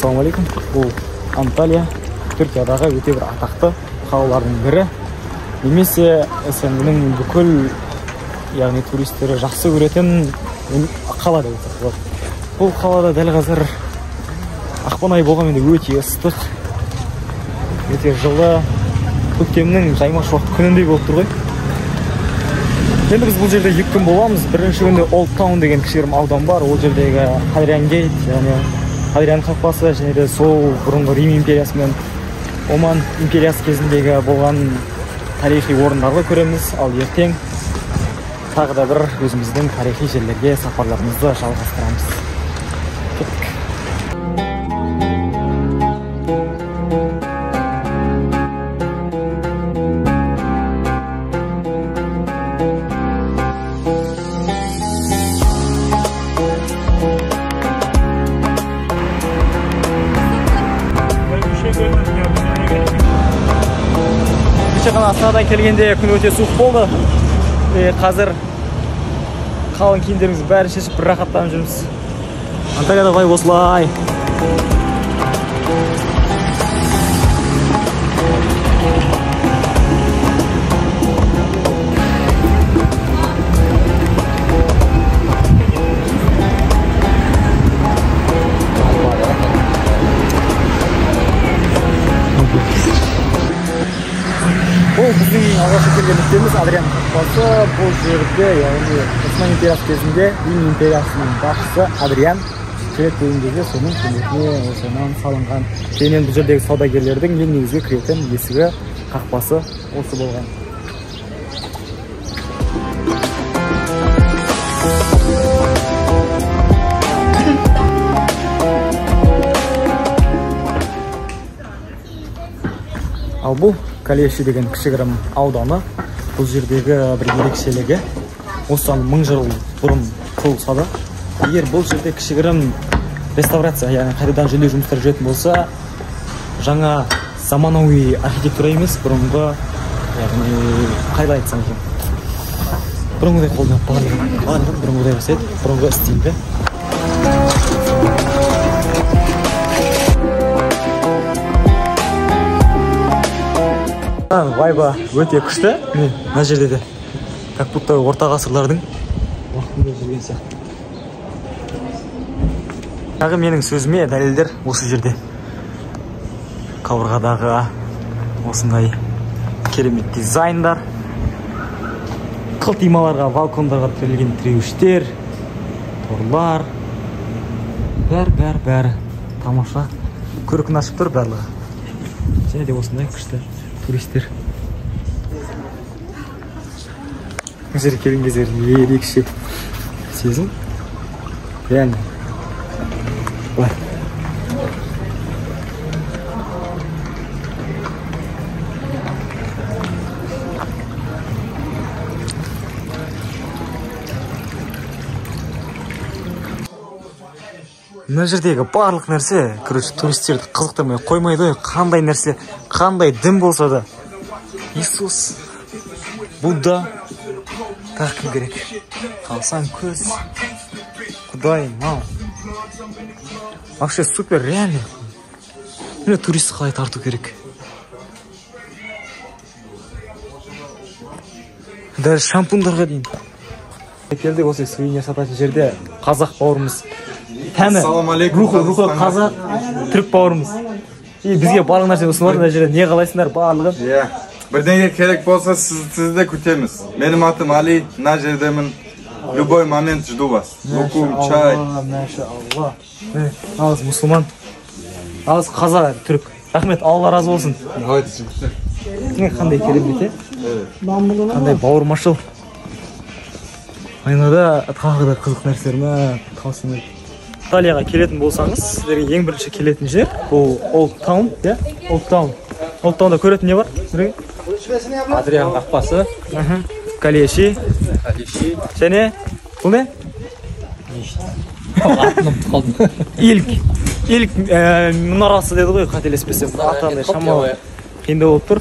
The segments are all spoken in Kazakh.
Ассалаумалейкум. Бұл Анталия, Түркиядағы өте бір атақты қалалардың бірі. Немесе сенің бүкіл, яғни туристері жақсы көретін қала деп айтады. Бұл қалада дәл қазір ақпан айы болғанмен өте ыстық, өте жылы, көктемнің жаймаш уақыт күніндей болып тұр ғой. Енді біз бұл жерде 2 күн боламыз. Бірінші күнде Олд Таун деген кішігірім аудан бар. Ол жердегі Хадриан Гейт, яғни Хадриан қақпасы, және де сол бұрынғы Рим империясы мен Оман империясы кезіндегі болған тарихи орындарды көреміз. Ал ертең тағы да бір өзіміздің тарихи жерлерге сапарларымызды жалғастырамыз. Кеттік. Астанадан келгенде күн өте суық болды. Қазір қалың киімдерімізді бәрін шешіп бір рахаттанып жүрміз. Анталияда бай осылай. Бұл біздің алғашқы келген нүктеміз Адриан қақпасы. Бұл жерде, яғни Осман империясы кезінде Рим империясының басшысы Адриан келіп бөлімдегі соның құрметіне осынан салынған. Кейіннен бұл жердегі саудагерлердің ең негізгі кіретін есігі қақпасы осы болған. Ал бұл Калеши деген кішігірім ауданы. Бұл жердегі бір ерекшелігі осыдан 1000 жыл бұрын құрылса да, егер бұл жерде кішігірім реставрация, яғни қайтадан жөндеу жұмыстары жүретін болса, жаңа заманауи архитектура емес, бұрынғы, яғни қайда айтсам екен, бұрынғыдай қолданып барлығы бұрынғыдай жасайды, бұрынғы стильді. Вайба өте күшті. Мына жерде де как будто орта ғасырлардың уақытында жүрген сияқты. Тағы менің сөзіме дәлелдер осы жерде. Қабырғадағы осындай керемет дизайндар, қылтималарға, балкондарға тірелген тіреуіштер, торлар, бәрі тамаша. Көркін ашып тұр барлығы. Және де осындай күшті туристер. Бұл жерге келген кезде ерекше сезім. Реально. Бар. Мына жердегі барлық нәрсе, туристерді қызықтырмай қоймайды. Қандай нәрсе, қандай дін болса да. Иисус, Будда, тағы кім керек? Қалсан көз, Құдай, мал. Вообще супер, реально. Мені туристі қалай тарту керек? Даже шампундарға дейін. Келдік осы сувенир сататын жерде қазақ бауырымыз. Тәні, рухы қазақ, түрік бауырымыз. Бізге барлық нәрсе ұсынылады, мына жерде не қалайсыңдар барлығы? Бірдеңе керек болса сізді күтеміз. Менің атым Али, мына жердемін. Любой момент жду вас. Лукум, чай. Машалла. Алыс мұсылман. Алыс қазақ, түрік. Рахмет, Алла разы болсын. Қандай керемет, қандай бауырмашыл. Айнада тағы да қызық нәрселер ме? Қалсын. Италияға келетін болсаңыз, сіздерге ең бірінші келетін жер бұл Олд Таун, Олд Таун. Олд Таунда көретін не бар? Адриан қақпасы, Калеши, және бұл не? Илк мұнарасы деді ғой, қателеспесем. Атағандай шамалы қиындау болып тұр.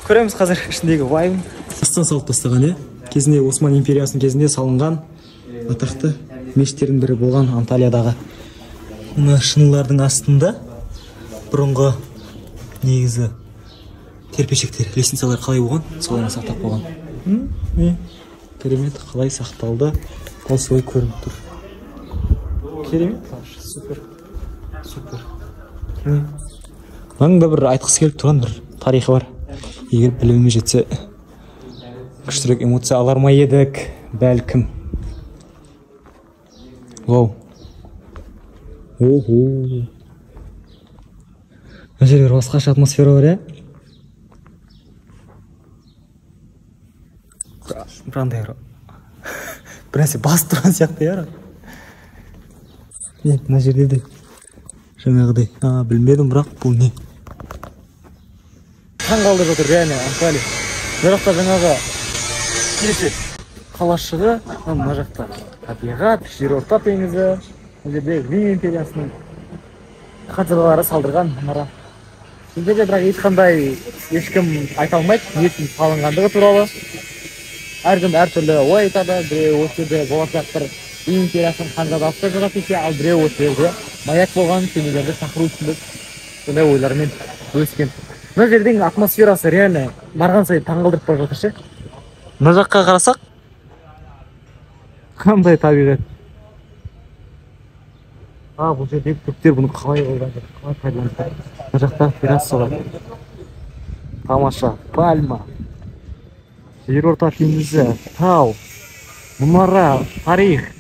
Көреміз қазір ішіндегі вайбын. Астан салып тастаған, кезінде Осман империясының кезінде салынған атақты мешіттердің бірі болған Анталиядағы. Мына шынылардың астында бұрынғы негізі терпешектер, лестницалар қалай болған, солай сақтап қойған. Керемет, қалай сақталды, дәл солай көрініп тұр. Керемет, супер. Мынның да бір айтқысы келіп тұрған бір тарихы бар. Егер білімі жетсе, күштірек эмоция алар ма едік, бәлкім. Вау. Охо. Мына жерде басқаша атмосфера бар, иә? Бірандай бір нәрсе басып тұрған сияқты, иә? Мына жерде де жаңағыдай. Білмедім, бірақ бұл не? Таң қалдырып отыр, реально, Анталия. Бұл жақта жаңағы қалашығы, мына жақта табиғат, жерорта теңізі, бұл жерде Рим империясының қазыралары салдырған мұнара. Бұл жерде бірақ ешкім айта алмайды, несін салынғандығы туралы. Әркім әртүрлі ой айтады, біреу осы жерде болашақтар Рим империясының ханзадасы жатады десе, ал біреу осы жерде маяк болған кемелерді шақыру үшін сондай ойлармен бөліскен. Мына жердің атмосферасы реально барған сайын таңғалдырып бара жатыр ше. Мына жаққа қарасақ, қандай табиғат. Бұл жердегі түріктер бұны қалай қолданды, қалай пайдаланды. Мына жақта террасалар, тамаша, пальма, жерорта теңізі, тау, мұнара, тарих.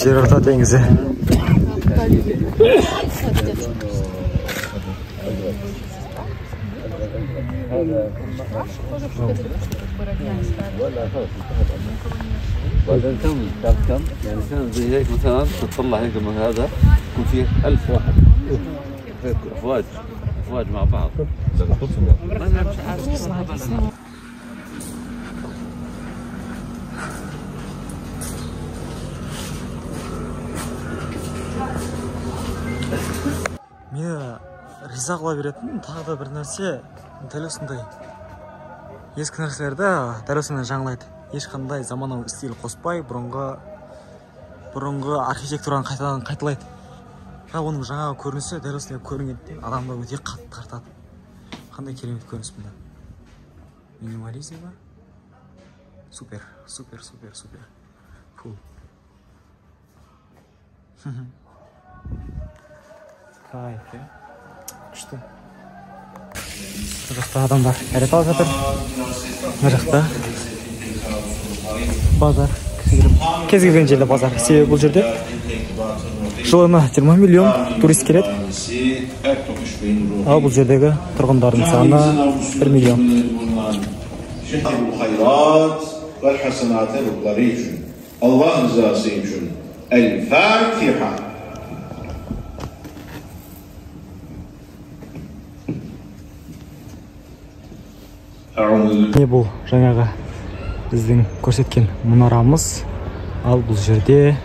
Жерорта теңізі. بعدين كم يعني كان زي هيك مثلا تطلع هيك من هذا يكون فيه 1000 واحد هيك افواج مع بعض. Мені риза қыла беретін тағы да бір нәрсе дәл осындай ескі нәрселерді дәл осындай жаңалайды. Ешқандай заманауи стиль қоспай, бұрынғы архитектураны қайталайды. Оның жаңағы көрінісі дәл осындай көрінгенде адамды өте қатты тартады. Қандай керемет көрініс бұнда. Минимализм ба? Супер. Фу. Кайф, е? Күшті. Бұл жақта адамдар әрет алып жатыр. Бұл жақта базар. Кез келген жерде базар. Себебі бұл жерде жылына 20 миллион турист келеді. Ал бұл жердегі тұрғындардың саны 1 миллион. Не бұл жаңағы біздің көрсеткен мұнарамыз, ал бұл жерде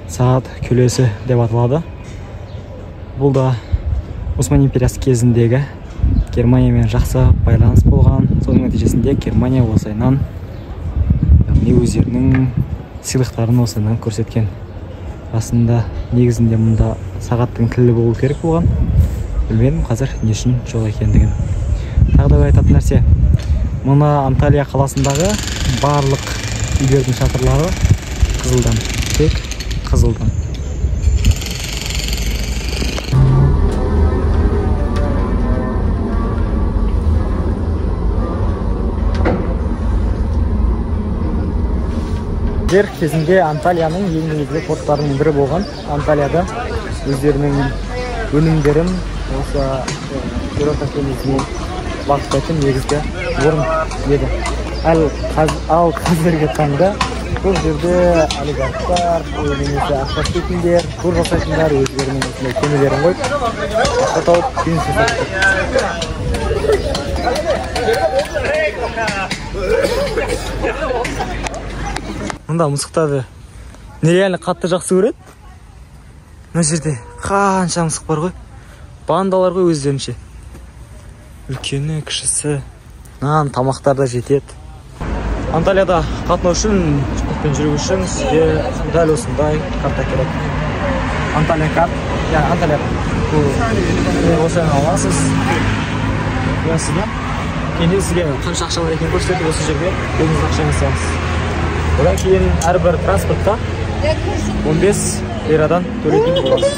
сағат күлесі деп аталады. Бұл да Осман империясы кезіндегі Германиямен жақсы байланыс болған. Соның нәтижесінде Германия осайынан өздерінің сыйлықтарын осайынан көрсеткен. Расында негізінде мұнда сағаттың тілі болу керек болған. Білмедім қазір не үшін жоқ екендігін. Тағы да айтатын нәрсе, мұны Анталия қаласындағы барлық үйлердің шатырлары қызылдан, тек қызылдан. Дер кезінде Анталияның ең негізгі порттарының бірі болған. Анталияда өздерінің өнімдерін осы Еуропа теңізіне бағыттайтын негізгі орын еді. Ал қазіргі таңда бұл жерде олигархтар, немесе ақша істейтіндер, тур жасайтындар өздерінің кемелерін қойып, ақша тауып бизнес жасап жатыр. Мұнда мысықтарды нереально қатты жақсы көреді. Мына жерде қанша мысық бар ғой. Бандалар ғой өздерінше. Үлкені, кішісі. Тамақтар да жетеді. Анталияда қатынау үшін, ұшақпен жүру үшін сізге дәл осындай карта керек. Анталия карт, яғни Анталия осыны аласыз. Енді сізге қанша ақша бар екенін көрсетіп, осы жерге өзіңіз ақшаны саласыз. Одан кейін әрбір транспортқа 15 лирадан төлейтін боласыз.